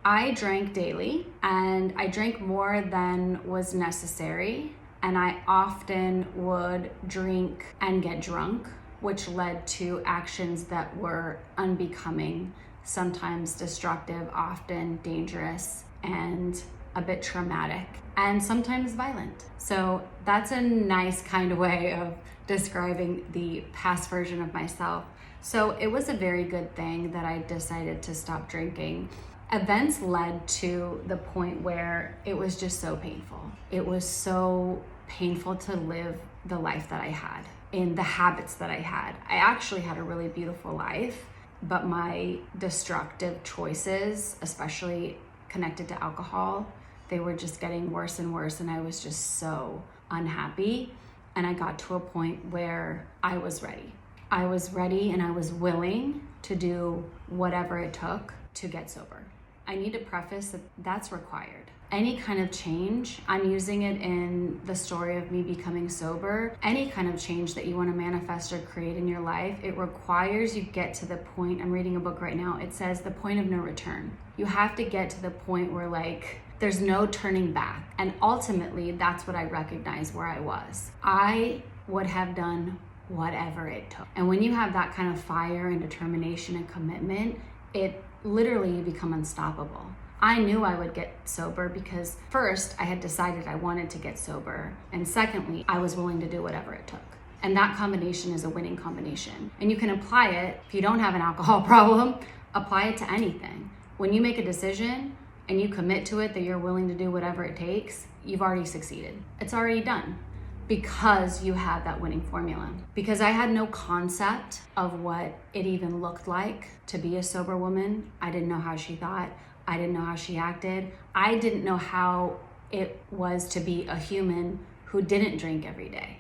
I drank daily, and I drank more than was necessary, and I often would drink and get drunk, which led to actions that were unbecoming, sometimes destructive, often dangerous, and a bit traumatic, and sometimes violent. So that's a nice kind of way of describing the past version of myself. So it was a very good thing that I decided to stop drinking. Events led to the point where it was just so painful. It was so painful to live the life that I had, in the habits that I had. I actually had a really beautiful life, but my destructive choices, especially connected to alcohol, they were just getting worse and worse, and I was just so unhappy. And I got to a point where I was ready. I was ready and I was willing to do whatever it took to get sober. I need to preface that that's required. Any kind of change, I'm using it in the story of me becoming sober, any kind of change that you want to manifest or create in your life, it requires you get to the point, I'm reading a book right now, it says the point of no return. You have to get to the point where there's no turning back. And ultimately, that's what I recognize where I was. I would have done whatever it took. And when you have that kind of fire and determination and commitment, it literally you become unstoppable. I knew I would get sober because first, I had decided I wanted to get sober. And secondly, I was willing to do whatever it took. And that combination is a winning combination. And you can apply it, if you don't have an alcohol problem, apply it to anything. When you make a decision and you commit to it that you're willing to do whatever it takes, you've already succeeded. It's already done because you have that winning formula. Because I had no concept of what it even looked like to be a sober woman. I didn't know how she thought. I didn't know how she acted. I didn't know how it was to be a human who didn't drink every day.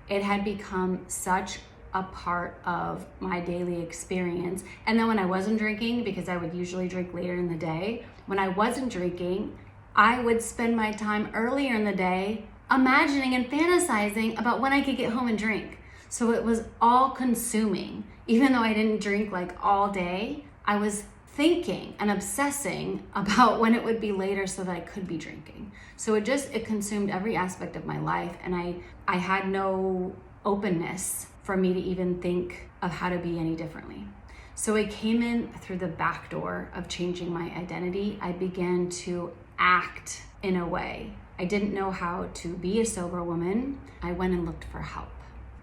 It had become such a part of my daily experience. And then when I wasn't drinking, because I would usually drink later in the day, when I wasn't drinking, I would spend my time earlier in the day imagining and fantasizing about when I could get home and drink. So it was all consuming. Even though I didn't drink all day, I was thinking and obsessing about when it would be later so that I could be drinking. So it consumed every aspect of my life, and I had no openness for me to even think of how to be any differently. So I came in through the back door of changing my identity. I began to act in a way. I didn't know how to be a sober woman. I went and looked for help.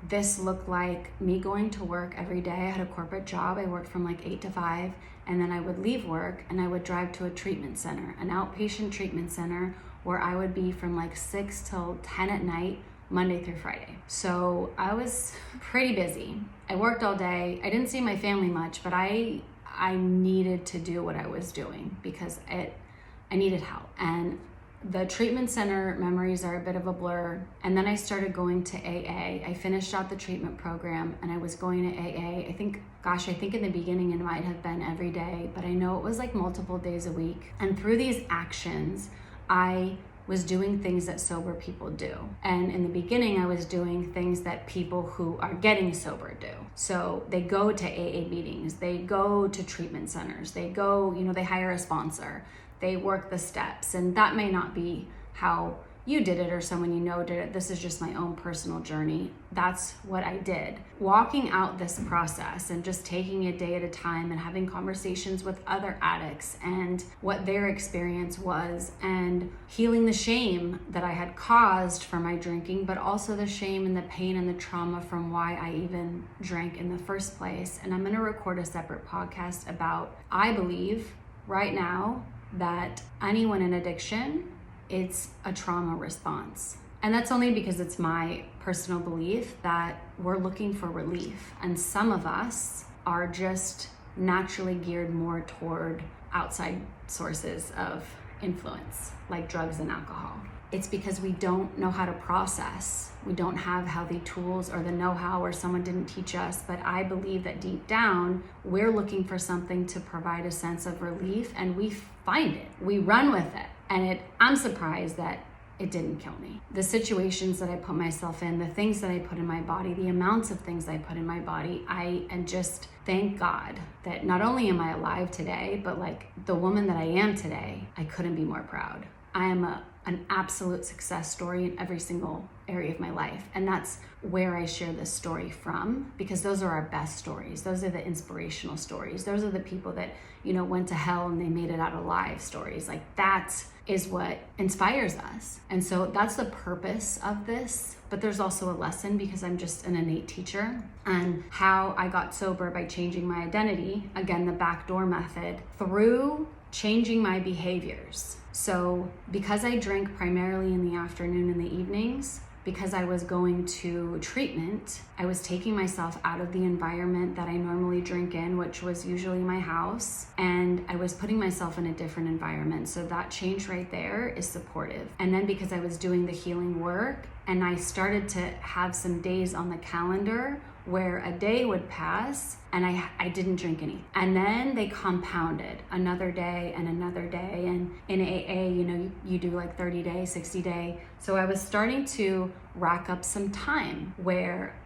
This looked like me going to work every day. I had a corporate job. I worked from 8 to 5, and then I would leave work and I would drive to a treatment center, an outpatient treatment center, where I would be from 6 till 10 at night, Monday through Friday. So I was pretty busy. I worked all day. I didn't see my family much, but I needed to do what I was doing because I needed help. And the treatment center memories are a bit of a blur. And then I started going to AA. I finished out the treatment program and I was going to AA. I think in the beginning it might have been every day, but I know it was multiple days a week. And through these actions, I was doing things that sober people do. And in the beginning, I was doing things that people who are getting sober do. So they go to AA meetings, they go to treatment centers, they go, they hire a sponsor, they work the steps. And that may not be how you did it or someone did it. This is just my own personal journey. That's what I did. Walking out this process and just taking it day at a time and having conversations with other addicts and what their experience was, and healing the shame that I had caused for my drinking, but also the shame and the pain and the trauma from why I even drank in the first place. And I'm gonna record a separate podcast about, I believe right now that anyone in addiction, it's a trauma response. And that's only because it's my personal belief that we're looking for relief. And some of us are just naturally geared more toward outside sources of influence, like drugs and alcohol. It's because we don't know how to process. We don't have healthy tools or the know-how, or someone didn't teach us. But I believe that deep down, we're looking for something to provide a sense of relief, and we find it. We run with it. And I'm surprised that it didn't kill me. The situations that I put myself in, the things that I put in my body, the amounts of things I put in my body, and just thank God that not only am I alive today, but like the woman that I am today, I couldn't be more proud. I am an absolute success story in every single area of my life. And that's where I share this story from, because those are our best stories. Those are the inspirational stories. Those are the people that, went to hell and they made it out alive stories. Like that is what inspires us. And so that's the purpose of this. But there's also a lesson, because I'm just an innate teacher, and how I got sober by changing my identity, again, the backdoor method, through changing my behaviors. So because I drink primarily in the afternoon and the evenings, because I was going to treatment, I was taking myself out of the environment that I normally drink in, which was usually my house, and I was putting myself in a different environment. So that change right there is supportive. And then because I was doing the healing work, and I started to have some days on the calendar where a day would pass and I didn't drink any. And then they compounded another day and another day. And in AA, you do like 30 day, 60 day. So I was starting to rack up some time where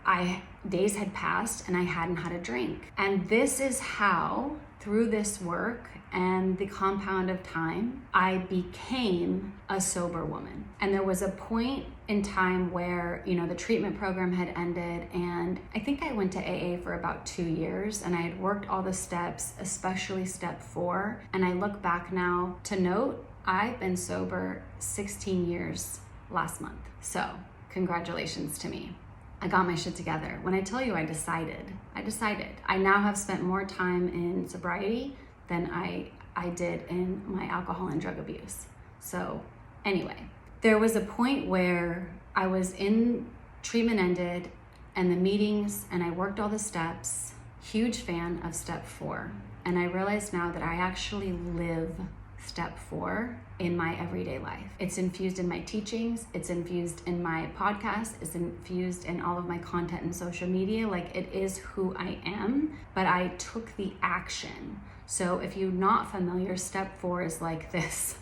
days had passed and I hadn't had a drink. And this is how, through this work and the compound of time, I became a sober woman. And there was a point in time where, the treatment program had ended, and I think I went to AA for about 2 years, and I had worked all the steps, especially step 4. And I look back now to note, I've been sober 16 years last month. So congratulations to me. I got my shit together. When I tell you I decided. I now have spent more time in sobriety than I did in my alcohol and drug abuse. So anyway, there was a point where I was in treatment ended and the meetings, and I worked all the steps. Huge fan of step 4. And I realized now that I actually live step 4 in my everyday life. It's infused in my teachings, it's infused in my podcast, it's infused in all of my content and social media. Like, it is who I am, but I took the action. So if you're not familiar, step 4 is like this.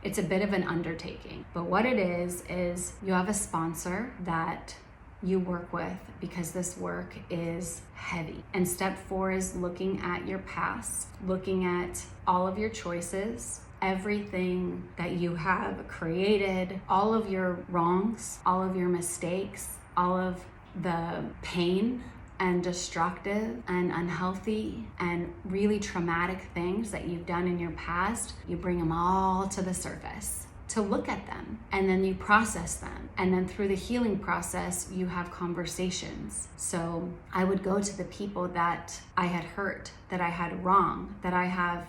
It's a bit of an undertaking. But what it is you have a sponsor that you work with, because this work is heavy. And step 4 is looking at your past, looking at all of your choices, everything that you have created, all of your wrongs, all of your mistakes, all of the pain and destructive and unhealthy and really traumatic things that you've done in your past. You bring them all to the surface to look at them, and then you process them. And then through the healing process, you have conversations. So I would go to the people that I had hurt, that I had wrong, that I have,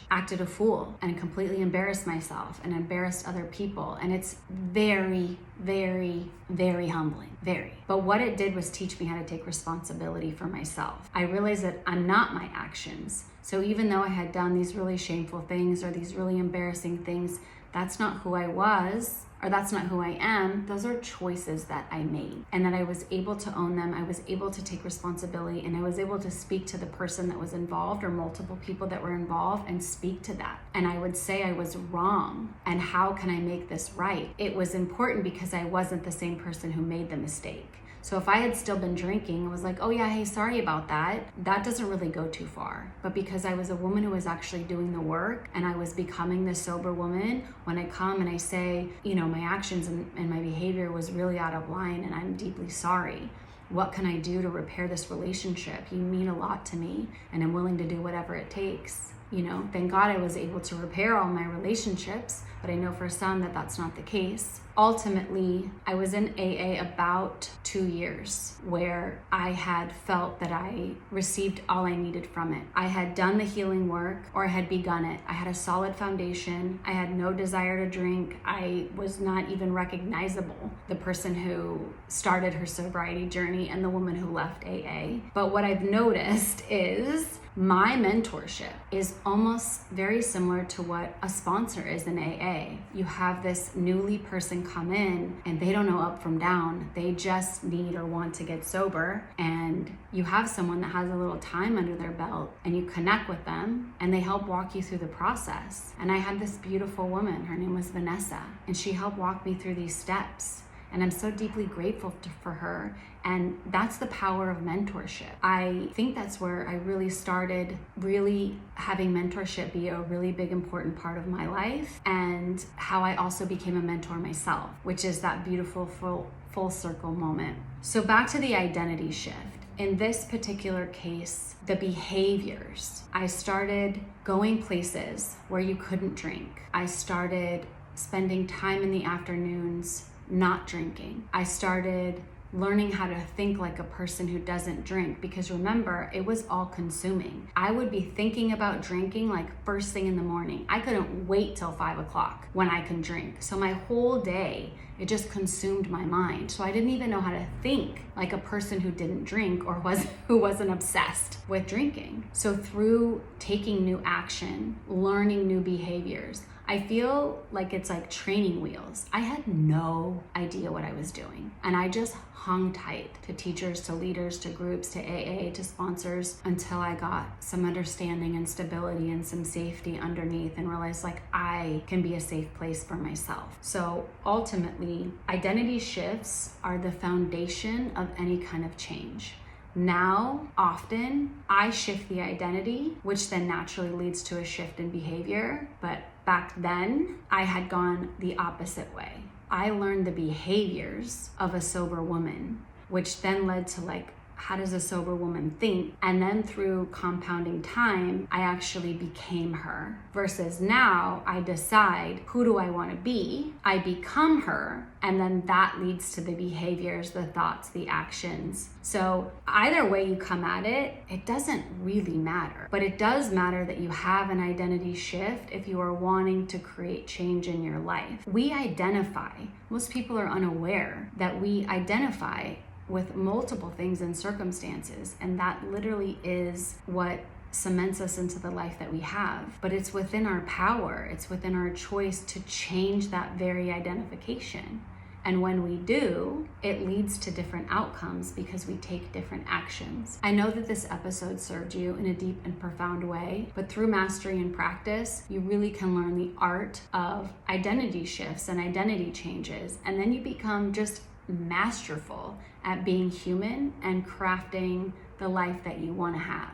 acted a fool and completely embarrassed myself and embarrassed other people. And it's very, very, very humbling, very. But what it did was teach me how to take responsibility for myself. I realized that I'm not my actions. So even though I had done these really shameful things or these really embarrassing things, that's not who I was, or that's not who I am. Those are choices that I made, and that I was able to own them. I was able to take responsibility, and I was able to speak to the person that was involved, or multiple people that were involved, and speak to that. And I would say I was wrong, and how can I make this right? It was important because I wasn't the same person who made the mistake. So if I had still been drinking and was like, oh yeah, hey, sorry about that, that doesn't really go too far. But because I was a woman who was actually doing the work, and I was becoming this sober woman, when I come and I say, my actions and my behavior was really out of line, and I'm deeply sorry. What can I do to repair this relationship? You mean a lot to me, and I'm willing to do whatever it takes. Thank God I was able to repair all my relationships, but I know for some that that's not the case. Ultimately, I was in AA about 2 years, where I had felt that I received all I needed from it. I had done the healing work, or I had begun it. I had a solid foundation. I had no desire to drink. I was not even recognizable, the person who started her sobriety journey and the woman who left AA. But what I've noticed is My mentorship is almost very similar to what a sponsor is in AA. You have this newly person come in and they don't know up from down. They just need or want to get sober, and you have someone that has a little time under their belt and you connect with them and they help walk you through the process. And I had this beautiful woman, her name was Vanessa, and she helped walk me through these steps. And I'm so deeply grateful for her. And that's the power of mentorship. I think that's where I really started really having mentorship be a really big, important part of my life, and how I also became a mentor myself, which is that beautiful full circle moment. So back to the identity shift. In this particular case, the behaviors. I started going places where you couldn't drink. I started spending time in the afternoons not drinking. I started learning how to think like a person who doesn't drink, because remember, it was all consuming. I would be thinking about drinking like first thing in the morning. I couldn't wait till 5 o'clock when I can drink. So my whole day, it just consumed my mind. So I didn't even know how to think like a person who didn't drink or who wasn't obsessed with drinking. So through taking new action, learning new behaviors, I feel like it's like training wheels. I had no idea what I was doing. And I just hung tight to teachers, to leaders, to groups, to AA, to sponsors, until I got some understanding and stability and some safety underneath, and realized like I can be a safe place for myself. So ultimately, identity shifts are the foundation of any kind of change. Now, often, I shift the identity, which then naturally leads to a shift in behavior. But back then, I had gone the opposite way. I learned the behaviors of a sober woman, which then led to like, how does a sober woman think? And then through compounding time, I actually became her. Versus now, I decide, who do I want to be? I become her, and then that leads to the behaviors, the thoughts, the actions. So either way you come at it, it doesn't really matter. But it does matter that you have an identity shift if you are wanting to create change in your life. We identify, most people are unaware that we identify with multiple things and circumstances, and that literally is what cements us into the life that we have. But it's within our power, it's within our choice to change that very identification. And when we do, it leads to different outcomes because we take different actions. I know that this episode served you in a deep and profound way, but through mastery and practice, you really can learn the art of identity shifts and identity changes. And then you become just masterful at being human and crafting the life that you want to have.